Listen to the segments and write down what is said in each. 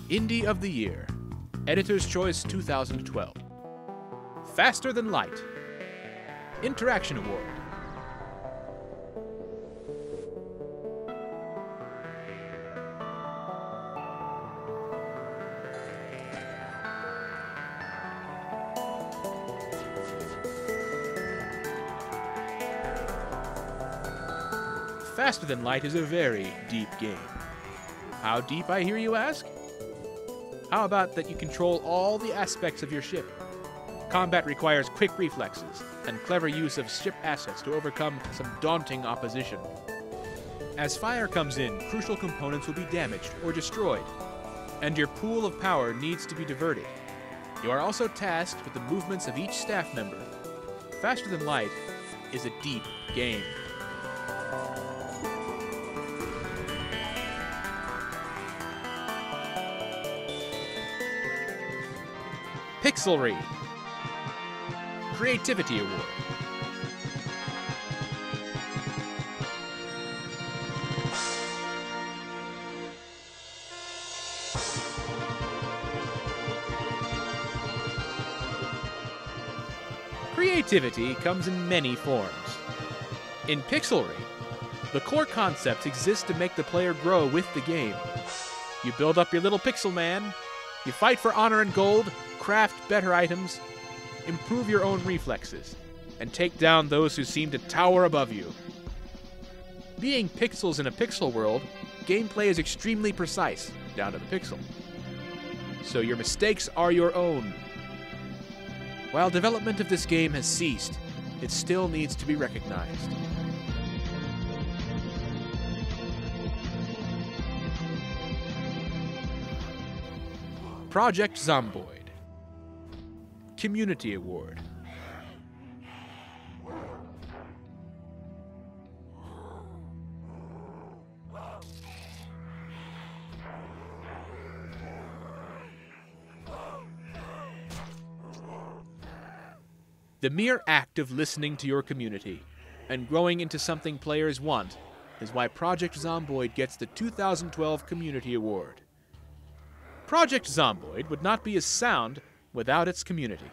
Indie of the Year, Editor's Choice 2012. Faster Than Light, Interaction Award. Faster Than Light is a very deep game. How deep, I hear you ask? How about that you control all the aspects of your ship? Combat requires quick reflexes and clever use of ship assets to overcome some daunting opposition. As fire comes in, crucial components will be damaged or destroyed, and your pool of power needs to be diverted. You are also tasked with the movements of each staff member. Faster Than Light is a deep game. Pixelry, Creativity Award. Creativity comes in many forms. In Pixelry, the core concepts exist to make the player grow with the game. You build up your little pixel man, you fight for honor and gold, craft better items, improve your own reflexes, and take down those who seem to tower above you. Being pixels in a pixel world, gameplay is extremely precise, down to the pixel. So your mistakes are your own. While development of this game has ceased, it still needs to be recognized. Project ZOMBOID, Community Award. The mere act of listening to your community and growing into something players want is why Project ZOMBOID gets the 2012 Community Award. Project ZOMBOID would not be as sound without its community.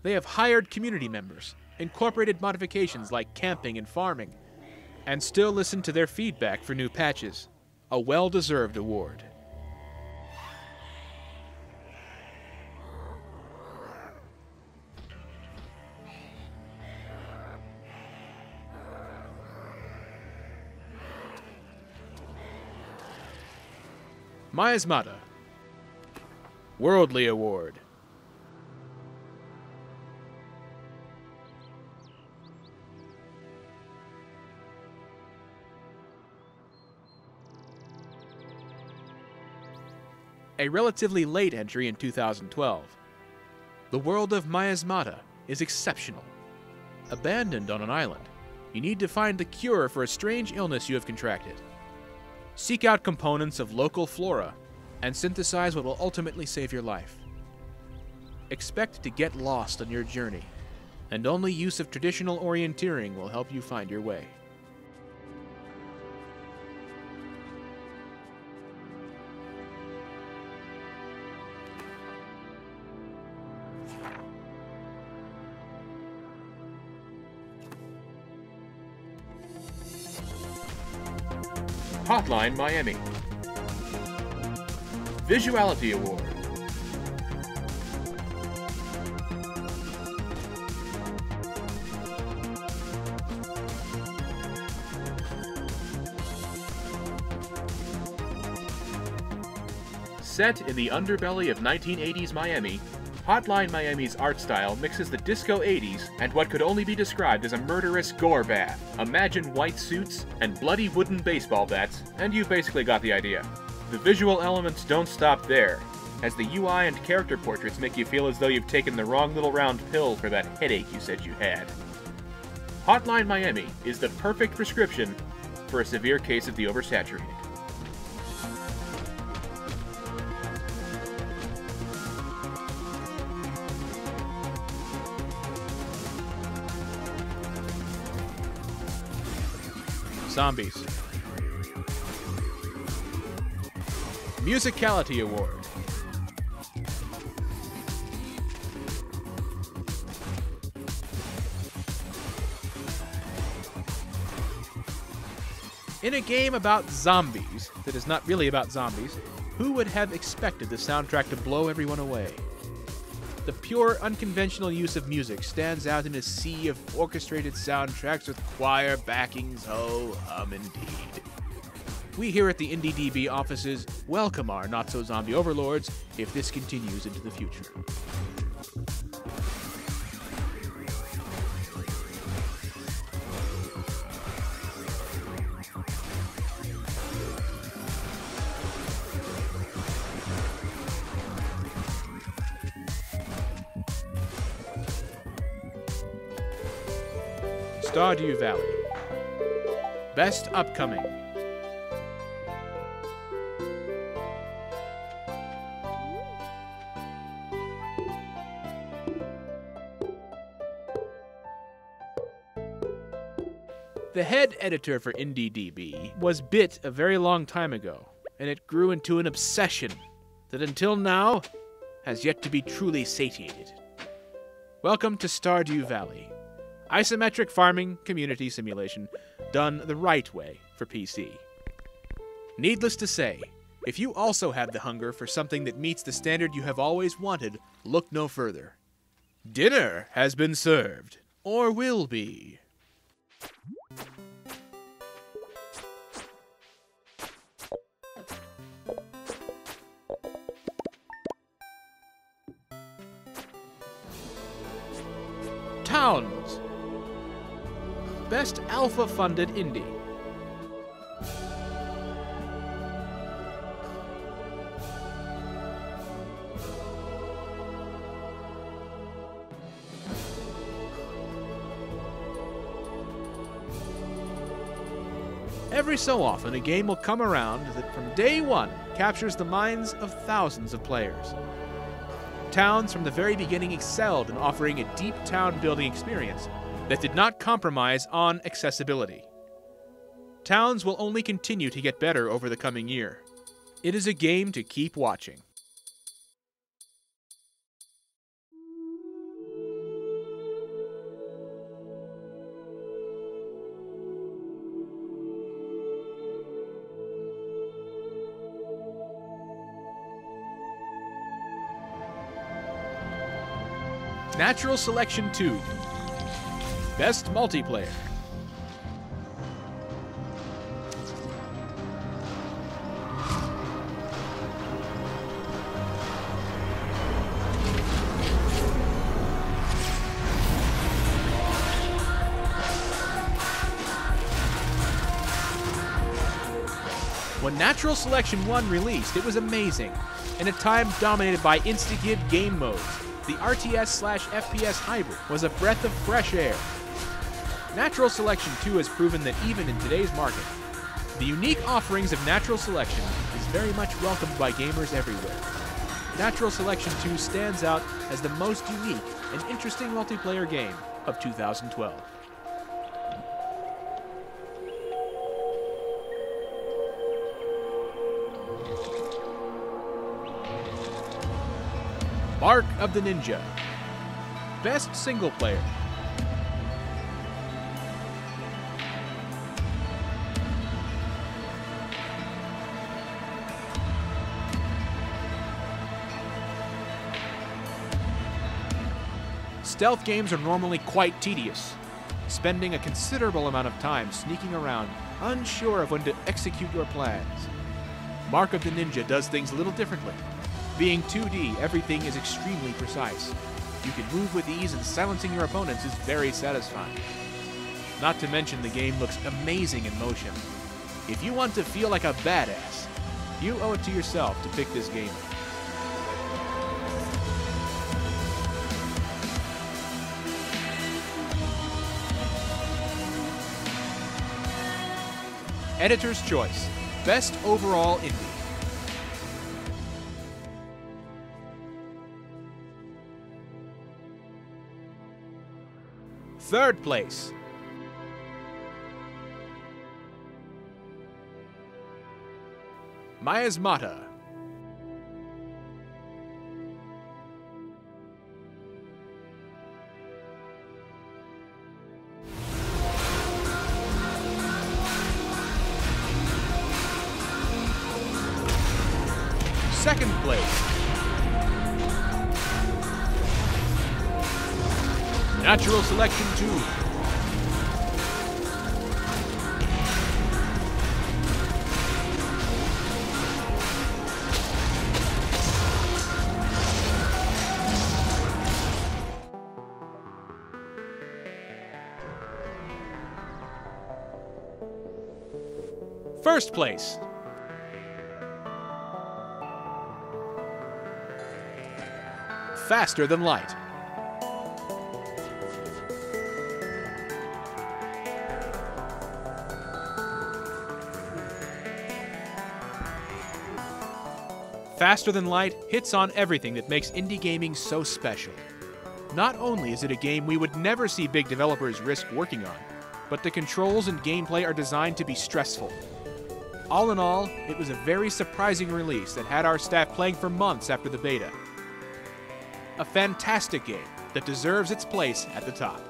They have hired community members, incorporated modifications like camping and farming, and still listen to their feedback for new patches. A well-deserved award. Miasmata, Worldly Award. A relatively late entry in 2012. The world of Miasmata is exceptional. Abandoned on an island, you need to find the cure for a strange illness you have contracted. Seek out components of local flora and synthesize what will ultimately save your life. Expect to get lost on your journey, and only use of traditional orienteering will help you find your way. Hotline Miami, Visuality Award. Set in the underbelly of 1980s Miami, Hotline Miami's art style mixes the disco 80s and what could only be described as a murderous gore bath. Imagine white suits and bloody wooden baseball bats, and you've basically got the idea. The visual elements don't stop there, as the UI and character portraits make you feel as though you've taken the wrong little round pill for that headache you said you had. Hotline Miami is the perfect prescription for a severe case of the oversaturated. Zombies. Musicality Award. In a game about zombies that is not really about zombies, who would have expected the soundtrack to blow everyone away? The pure, unconventional use of music stands out in a sea of orchestrated soundtracks with choir backings. Oh, indeed. We here at the IndieDB offices welcome our not-so-zombie overlords if this continues into the future. Stardew Valley. Best Upcoming. The head editor for IndieDB was bit a very long time ago, and it grew into an obsession that until now has yet to be truly satiated. Welcome to Stardew Valley. Isometric farming community simulation done the right way for PC. Needless to say, if you also have the hunger for something that meets the standard you have always wanted, look no further. Dinner has been served, or will be. Towns. Best alpha-funded indie. Every so often, a game will come around that from day one captures the minds of thousands of players. Towns from the very beginning excelled in offering a deep town-building experience that did not compromise on accessibility. Towns will only continue to get better over the coming year. It is a game to keep watching. Natural Selection 2. Best Multiplayer. When Natural Selection 1 released, it was amazing. In a time dominated by insta-give game modes, the RTS/FPS hybrid was a breath of fresh air. Natural Selection 2 has proven that even in today's market, the unique offerings of Natural Selection is very much welcomed by gamers everywhere. Natural Selection 2 stands out as the most unique and interesting multiplayer game of 2012. Mark of the Ninja. Best Single Player. Stealth games are normally quite tedious, spending a considerable amount of time sneaking around, unsure of when to execute your plans. Mark of the Ninja does things a little differently. Being 2D, everything is extremely precise. You can move with ease, and silencing your opponents is very satisfying. Not to mention the game looks amazing in motion. If you want to feel like a badass, you owe it to yourself to pick this game up. Editor's Choice. Best Overall Indie. Third place. Miasmata. second place. Natural Selection 2. First place. Faster Than Light. Faster Than Light hits on everything that makes indie gaming so special. Not only is it a game we would never see big developers risk working on, but the controls and gameplay are designed to be stressful. All in all, it was a very surprising release that had our staff playing for months after the beta. A fantastic game that deserves its place at the top.